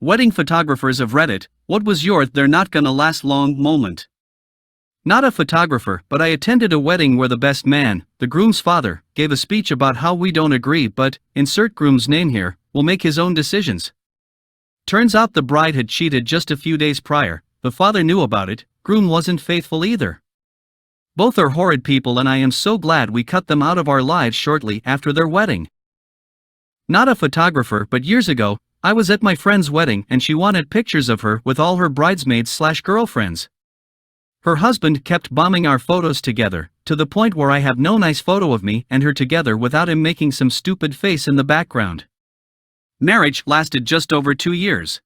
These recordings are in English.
Wedding photographers of Reddit, what was your "they're not gonna last long" moment? Not a photographer, but I attended a wedding where the best man, the groom's father, gave a speech about how we don't agree but, insert groom's name here, will make his own decisions. Turns out the bride had cheated just a few days prior, the father knew about it, groom wasn't faithful either. Both are horrid people and I am so glad we cut them out of our lives shortly after their wedding. Not a photographer, but years ago, I was at my friend's wedding and she wanted pictures of her with all her bridesmaids/girlfriends. Her husband kept bombing our photos together, to the point where I have no nice photo of me and her together without him making some stupid face in the background. Marriage lasted just over 2 years.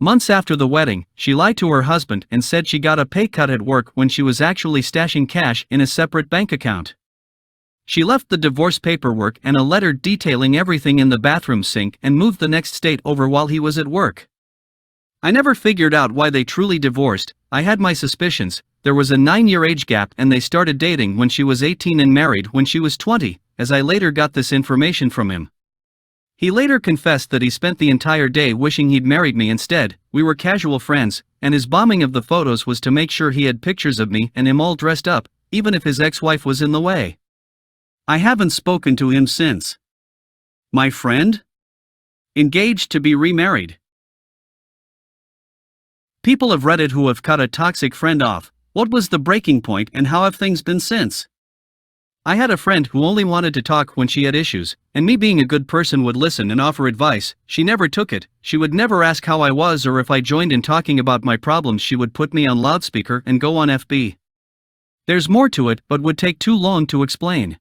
Months after the wedding, she lied to her husband and said she got a pay cut at work when she was actually stashing cash in a separate bank account. She left the divorce paperwork and a letter detailing everything in the bathroom sink and moved the next state over while he was at work. I never figured out why they truly divorced. I had my suspicions. There was a 9-year age gap and they started dating when she was 18 and married when she was 20, as I later got this information from him. He later confessed that he spent the entire day wishing he'd married me instead. We were casual friends, and his bombing of the photos was to make sure he had pictures of me and him all dressed up, even if his ex-wife was in the way. I haven't spoken to him since. My friend? Engaged to be remarried. People of Reddit who have cut a toxic friend off, what was the breaking point and how have things been since? I had a friend who only wanted to talk when she had issues, and me being a good person would listen and offer advice. She never took it. She would never ask how I was or if I joined in talking about my problems. She would put me on loudspeaker and go on FB. There's more to it, but would take too long to explain.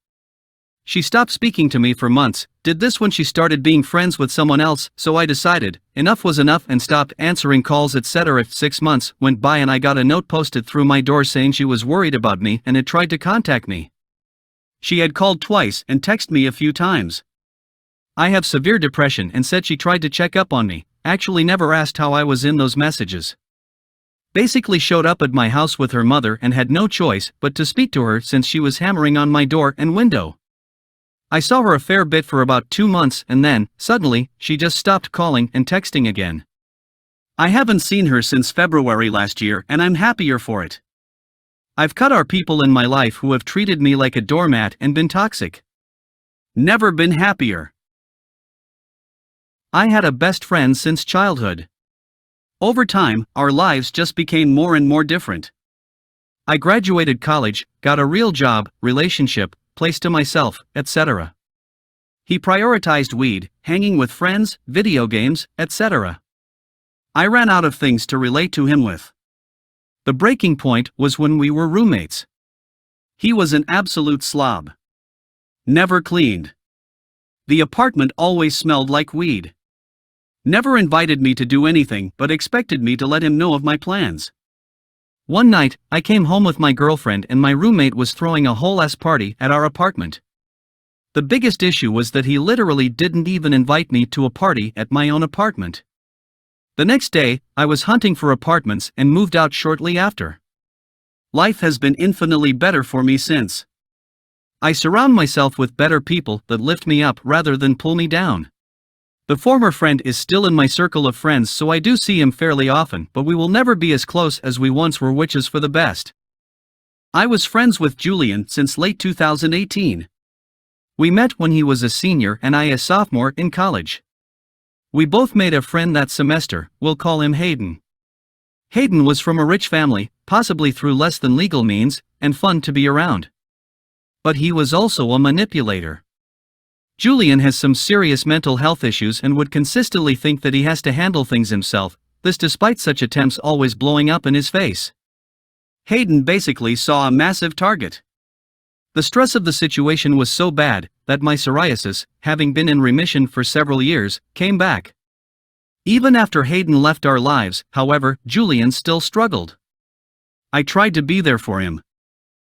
She stopped speaking to me for months, did this when she started being friends with someone else, so I decided, enough was enough and stopped answering calls etc. 6 months went by and I got a note posted through my door saying she was worried about me and had tried to contact me. She had called twice and texted me a few times. I have severe depression and said she tried to check up on me, actually never asked how I was in those messages. Basically showed up at my house with her mother and had no choice but to speak to her since she was hammering on my door and window. I saw her a fair bit for about 2 months and then, suddenly, she just stopped calling and texting again. I haven't seen her since February last year and I'm happier for it. I've cut our people in my life who have treated me like a doormat and been toxic. Never been happier. I had a best friend since childhood. Over time, our lives just became more and more different. I graduated college, got a real job, relationship, place to myself, etc. He prioritized weed, hanging with friends, video games, etc. I ran out of things to relate to him with. The breaking point was when we were roommates. He was an absolute slob. Never cleaned. The apartment always smelled like weed. Never invited me to do anything but expected me to let him know of my plans. One night, I came home with my girlfriend and my roommate was throwing a whole-ass party at our apartment. The biggest issue was that he literally didn't even invite me to a party at my own apartment. The next day, I was hunting for apartments and moved out shortly after. Life has been infinitely better for me since. I surround myself with better people that lift me up rather than pull me down. The former friend is still in my circle of friends, so I do see him fairly often, but we will never be as close as we once were, which is for the best. I was friends with Julian since late 2018. We met when he was a senior and I a sophomore in college. We both made a friend that semester, we'll call him Hayden. Hayden was from a rich family, possibly through less than legal means, and fun to be around. But he was also a manipulator. Julian has some serious mental health issues and would consistently think that he has to handle things himself, this despite such attempts always blowing up in his face. Hayden basically saw a massive target. The stress of the situation was so bad that my psoriasis, having been in remission for several years, came back. Even after Hayden left our lives, however, Julian still struggled. I tried to be there for him.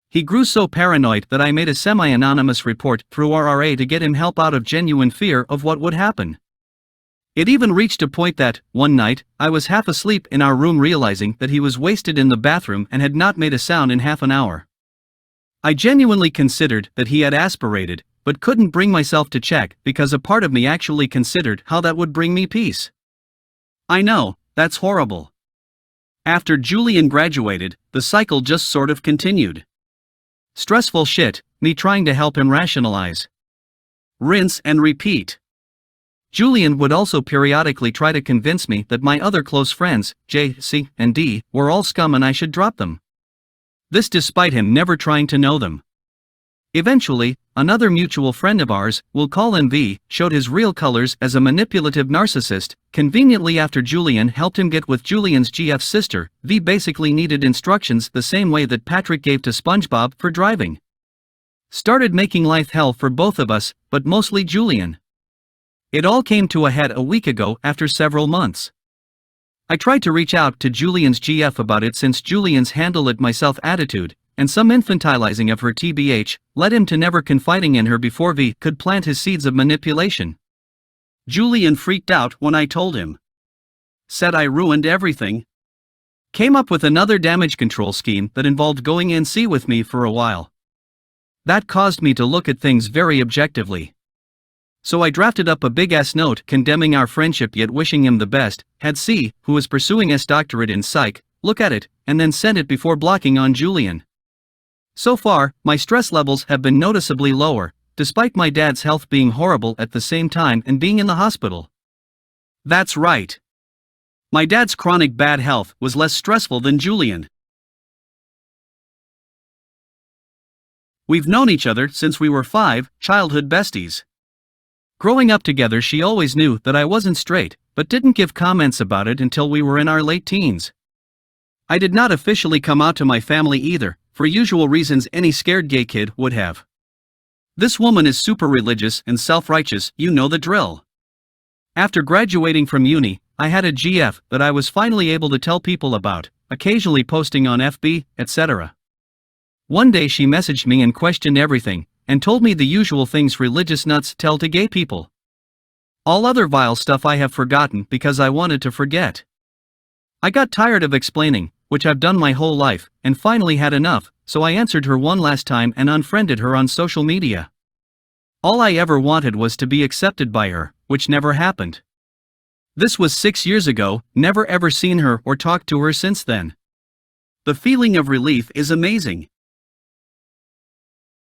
He grew so paranoid that I made a semi-anonymous report through RRA to get him help out of genuine fear of what would happen. It even reached a point that, one night, I was half asleep in our room realizing that he was wasted in the bathroom and had not made a sound in half an hour. I genuinely considered that he had aspirated, but couldn't bring myself to check because a part of me actually considered how that would bring me peace. I know, that's horrible. After Julian graduated, the cycle just sort of continued. Stressful shit, me trying to help him rationalize. Rinse and repeat. Julian would also periodically try to convince me that my other close friends, J, C, and D, were all scum and I should drop them. This despite him never trying to know them. Eventually, another mutual friend of ours, we'll call him V, showed his real colors as a manipulative narcissist. Conveniently, after Julian helped him get with Julian's GF's sister, V basically needed instructions the same way that Patrick gave to SpongeBob for driving. Started making life hell for both of us, but mostly Julian. It all came to a head a week ago after several months. I tried to reach out to Julian's GF about it since Julian's handle it myself attitude, and some infantilizing of her TBH, led him to never confiding in her before V could plant his seeds of manipulation. Julian freaked out when I told him. Said I ruined everything. Came up with another damage control scheme that involved going NC with me for a while. That caused me to look at things very objectively. So I drafted up a big-ass note condemning our friendship yet wishing him the best, had C, who was pursuing his doctorate in psych, look at it, and then sent it before blocking on Julian. So far, my stress levels have been noticeably lower, despite my dad's health being horrible at the same time and being in the hospital. That's right. My dad's chronic bad health was less stressful than Julian. We've known each other since we were 5, childhood besties. Growing up together, she always knew that I wasn't straight, but didn't give comments about it until we were in our late teens. I did not officially come out to my family either, for usual reasons any scared gay kid would have. This woman is super religious and self-righteous, you know the drill. After graduating from uni, I had a GF that I was finally able to tell people about, occasionally posting on FB, etc. One day she messaged me and questioned everything, and told me the usual things religious nuts tell to gay people. All other vile stuff I have forgotten because I wanted to forget. I got tired of explaining, which I've done my whole life, and finally had enough, so I answered her one last time and unfriended her on social media. All I ever wanted was to be accepted by her, which never happened. This was 6 years ago, never ever seen her or talked to her since then. The feeling of relief is amazing.